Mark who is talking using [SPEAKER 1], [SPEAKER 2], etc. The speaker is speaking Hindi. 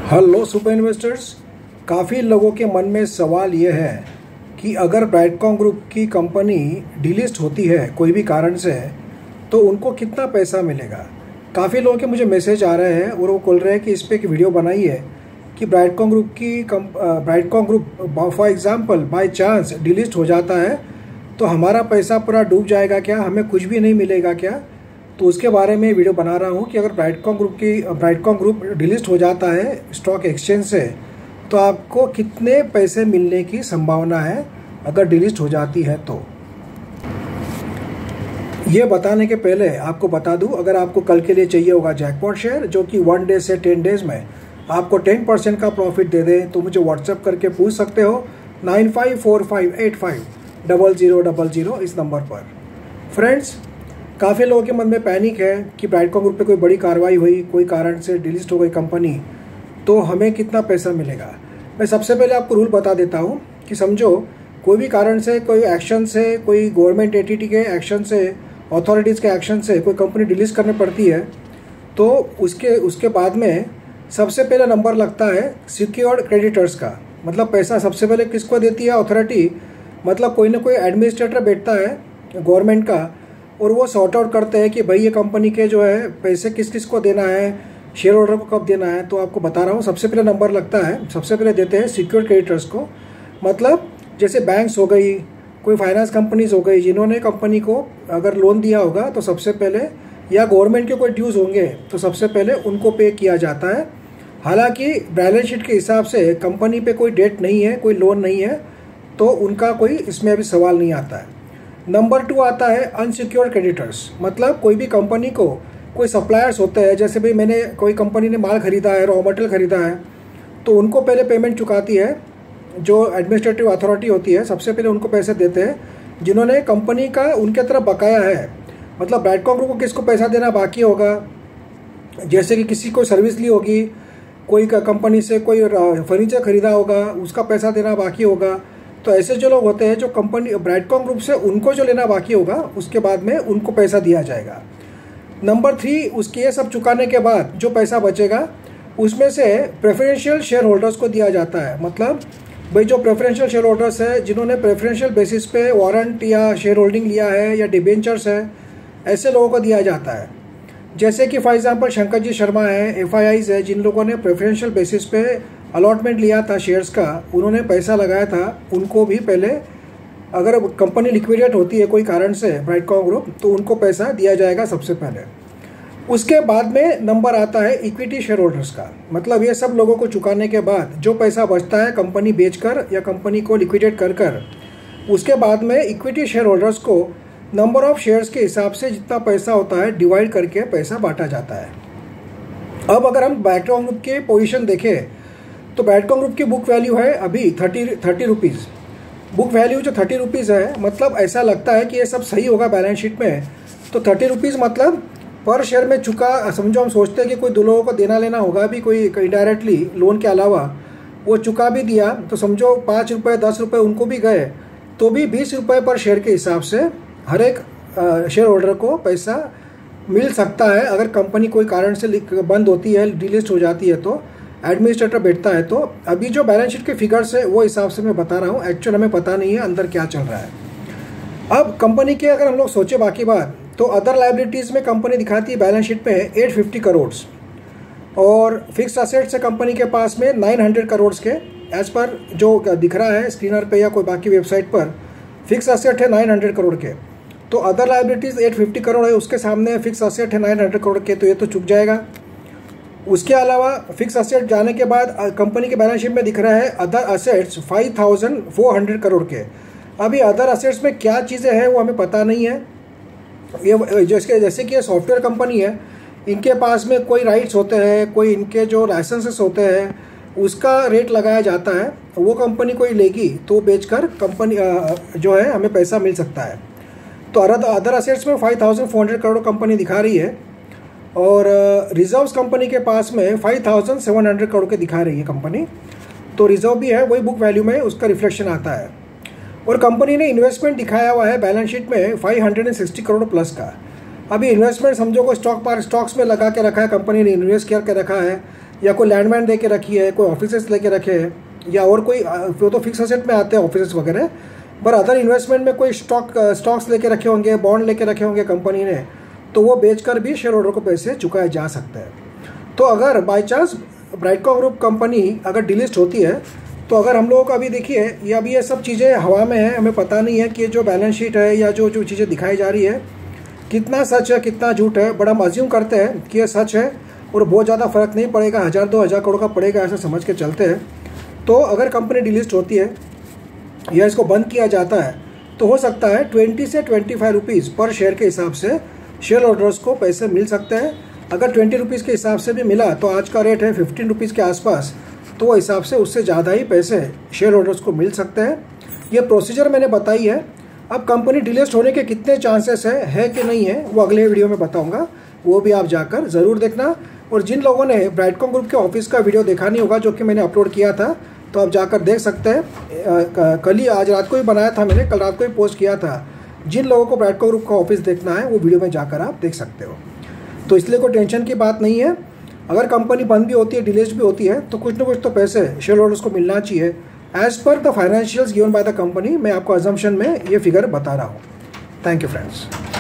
[SPEAKER 1] Hello super investors. काफ़ी लोगों के मन में सवाल ये है कि अगर ब्राइटकॉम ग्रुप की कंपनी डिलिस्ट होती है कोई भी कारण से तो उनको कितना पैसा मिलेगा। काफ़ी लोगों के मुझे मैसेज आ रहे हैं और वो बोल रहे हैं कि इस पर एक वीडियो बनाई है कि Brightcom group for example by chance delist हो जाता है तो हमारा पैसा पूरा डूब जाएगा क्या, हमें कुछ भी नहीं मिलेगा क्या। तो उसके बारे में वीडियो बना रहा हूँ कि अगर ब्राइटकॉम ग्रुप डिलिस्ट हो जाता है स्टॉक एक्सचेंज से तो आपको कितने पैसे मिलने की संभावना है अगर डिलिस्ट हो जाती है। तो ये बताने के पहले आपको बता दूं, अगर आपको कल के लिए चाहिए होगा जैकपॉट शेयर जो कि 1 डे से 10 डेज में आपको 10% का प्रॉफिट दे दे तो मुझे व्हाट्सएप करके पूछ सकते हो 9545850000 इस नंबर पर। फ्रेंड्स, काफ़ी लोगों के मन में पैनिक है कि ब्राइटकॉम ग्रुप पे कोई बड़ी कार्रवाई हुई, कोई कारण से डिलिस्ट हो गई कंपनी, तो हमें कितना पैसा मिलेगा। मैं सबसे पहले आपको रूल बता देता हूँ कि समझो कोई भी कारण से, कोई एक्शन से, कोई गवर्नमेंट एंटिटी के एक्शन से, अथॉरिटीज़ के एक्शन से कोई कंपनी डिलिस्ट करनी पड़ती है तो उसके बाद में सबसे पहले नंबर लगता है सिक्योर्ड क्रेडिटर्स का। मतलब पैसा सबसे पहले किसको देती है अथॉरिटी, मतलब कोई ना कोई एडमिनिस्ट्रेटर बैठता है गवर्नमेंट का और वो सॉर्ट आउट करते हैं कि भाई ये कंपनी के जो है पैसे किस किस को देना है, शेयर होल्डर को कब देना है। तो आपको बता रहा हूँ, सबसे पहले नंबर लगता है, सबसे पहले देते हैं सिक्योर्ड क्रेडिटर्स को। मतलब जैसे बैंक्स हो गई, कोई फाइनेंस कंपनीज हो गई, जिन्होंने कंपनी को अगर लोन दिया होगा तो सबसे पहले, या गवर्नमेंट के कोई ड्यूज होंगे तो सबसे पहले उनको पे किया जाता है। हालांकि बैलेंस शीट के हिसाब से कंपनी पे कोई डेट नहीं है, कोई लोन नहीं है, तो उनका कोई इसमें अभी सवाल नहीं आता है। नंबर 2 आता है अनसिक्योर्ड क्रेडिटर्स। मतलब कोई भी कंपनी को कोई सप्लायर्स होते हैं, जैसे भाई मैंने कोई कंपनी ने माल खरीदा है, रॉ मटेरियल खरीदा है, तो उनको पहले पेमेंट चुकाती है जो एडमिनिस्ट्रेटिव अथॉरिटी होती है, सबसे पहले उनको पैसे देते हैं जिन्होंने कंपनी का उनके तरफ बकाया है। मतलब ब्राइटकॉम ग्रुप को किसको पैसा देना बाकी होगा, जैसे कि किसी को सर्विस ली होगी, कोई कंपनी से कोई फर्नीचर खरीदा होगा, उसका पैसा देना बाकी होगा। तो ऐसे जो लोग होते हैं जो कंपनी ब्राइटकॉम ग्रुप से, उनको जो लेना बाकी होगा उसके बाद में उनको पैसा दिया जाएगा। नंबर 3, उसके ये सब चुकाने के बाद जो पैसा बचेगा उसमें से प्रेफरेंशियल शेयर होल्डर्स को दिया जाता है। मतलब भाई जो प्रेफरेंशियल शेयर होल्डर्स है, जिन्होंने प्रेफरेंशियल बेसिस पे वारंट या शेयर होल्डिंग लिया है या डिबेंचर्स है, ऐसे लोगों को दिया जाता है। जैसे कि फॉर एग्जांपल शंकर जी शर्मा है, FIIs है, जिन लोगों ने प्रेफरेंशियल बेसिस पे अलॉटमेंट लिया था शेयर्स का, उन्होंने पैसा लगाया था, उनको भी पहले अगर कंपनी लिक्विडेट होती है कोई कारण से ब्राइटकॉम ग्रुप तो उनको पैसा दिया जाएगा सबसे पहले। उसके बाद में नंबर आता है इक्विटी शेयर होल्डर्स का। मतलब ये सब लोगों को चुकाने के बाद जो पैसा बचता है कंपनी बेचकर या कंपनी को लिक्विडेट कर उसके बाद में इक्विटी शेयर होल्डर्स को नंबर ऑफ शेयर्स के हिसाब से जितना पैसा होता है डिवाइड करके पैसा बांटा जाता है। अब अगर हम ब्राइटकॉम ग्रुप की पोजीशन देखें तो ब्राइटकॉम ग्रुप की बुक वैल्यू है अभी 30 रुपीज़। बुक वैल्यू जो 30 रुपीज़ है, मतलब ऐसा लगता है कि ये सब सही होगा बैलेंस शीट में, तो 30 रुपीज़ मतलब पर शेयर में चुका। समझो हम सोचते हैं कि कोई 2 लोगों को देना लेना होगा भी, कोई इनडायरेक्टली लोन के अलावा वो चुका भी दिया तो समझो 5 रुपये 10 रुपये उनको भी गए, तो भी 20 रुपये पर शेयर के हिसाब से हर एक शेयर होल्डर को पैसा मिल सकता है। अगर कंपनी कोई कारण से बंद होती है, डिलिस्ट हो जाती है, तो एडमिनिस्ट्रेटर बैठता है। तो अभी जो बैलेंस शीट के फिगर्स है वो हिसाब से मैं बता रहा हूँ, एक्चुअल हमें पता नहीं है अंदर क्या चल रहा है। अब कंपनी के अगर हम लोग सोचे बाकी बात, तो अदर लाइबिलिटीज़ में कंपनी दिखाती है बैलेंस शीट पे 850 करोड़ और फिक्स असेट्स है कंपनी के पास में 900 करोड़ के। एज पर जो दिख रहा है स्क्रीनर पे या कोई बाकी वेबसाइट पर, फिक्स असेट है 900 करोड़ के। तो अदर लाइबिलिटीज़ 850 करोड़ है, उसके सामने फिक्स असेट है 900 करोड़ के, तो ये तो चुक जाएगा। उसके अलावा फिक्स असेट जाने के बाद कंपनी के बैलेंस शीट में दिख रहा है अदर असेट्स 5400 करोड़ के। अभी अदर असेट्स में क्या चीज़ें हैं वो हमें पता नहीं है। ये जैसे कि ये सॉफ्टवेयर कंपनी है, इनके पास में कोई राइट्स होते हैं, कोई इनके जो लाइसेंसेस होते हैं, उसका रेट लगाया जाता है। वो कंपनी कोई लेगी तो बेचकर कंपनी जो है हमें पैसा मिल सकता है। तो अदर असेट्स में 5400 करोड़ कंपनी दिखा रही है और रिजर्व्स कंपनी के पास में 5700 करोड़ के दिखा रही है कंपनी। तो रिजर्व भी है, वही बुक वैल्यू में उसका रिफ्लेक्शन आता है। और कंपनी ने इन्वेस्टमेंट दिखाया हुआ है बैलेंस शीट में 560 करोड़ प्लस का। अभी इन्वेस्टमेंट समझो को स्टॉक्स में लगा के रखा है, कंपनी ने इन्वेस्ट करके रखा है, या कोई लैंडमैन दे के रखी है, कोई ऑफिसेस लेके रखे हैं, या और कोई वो तो फिक्स असेट में आते हैं ऑफिसेस वगैरह, पर अदर इन्वेस्टमेंट में कोई स्टॉक्स लेके रखे होंगे, बॉन्ड लेके रखे होंगे कंपनी ने, तो वो बेचकर भी शेयर होल्डर को पैसे चुकाए जा सकते हैं। तो अगर by chance Brightcom group company अगर डिलिस्ट होती है, तो अगर हम लोगों को अभी देखिए ये सब चीज़ें हवा में है, हमें पता नहीं है कि जो बैलेंस शीट है या जो चीज़ें दिखाई जा रही है कितना सच है कितना झूठ है। बड़ा हम अज्यूम करते हैं कि ये सच है और बहुत ज़्यादा फर्क नहीं पड़ेगा, 1000-2000 करोड़ का पड़ेगा ऐसा समझ के चलते हैं। तो अगर कंपनी डिलिस्ट होती है या इसको बंद किया जाता है, तो हो सकता है 20 से 25 रुपीज़ पर शेयर के हिसाब से शेयर होल्डर्स को पैसे मिल सकते हैं। अगर 20 रुपीज़ के हिसाब से भी मिला तो आज का रेट है 15 रुपीज़ के आसपास, तो वो हिसाब से उससे ज़्यादा ही पैसे शेयर होल्डर्स को मिल सकते हैं। ये प्रोसीजर मैंने बताई है। अब कंपनी डिलिस्ट होने के कितने चांसेस है कि नहीं है, वो अगले वीडियो में बताऊंगा, वो भी आप जाकर ज़रूर देखना। और जिन लोगों ने ब्राइटकॉम ग्रुप के ऑफिस का वीडियो देखा नहीं होगा, जो कि मैंने अपलोड किया था, तो आप जाकर देख सकते हैं। कल ही आज रात को ही बनाया था मैंने, कल रात को ही पोस्ट किया था। जिन लोगों को ब्राइटकॉम ग्रुप का ऑफिस देखना है वो वीडियो में जाकर आप देख सकते हो। तो इसलिए कोई टेंशन की बात नहीं है। अगर कंपनी बंद भी होती है, डिलीट भी होती है, तो कुछ ना कुछ तो पैसे शेयर होल्डर्स को मिलना चाहिए as per the financials given by the company. मैं आपको अजम्पशन में ये फिगर बता रहा हूँ। Thank you friends.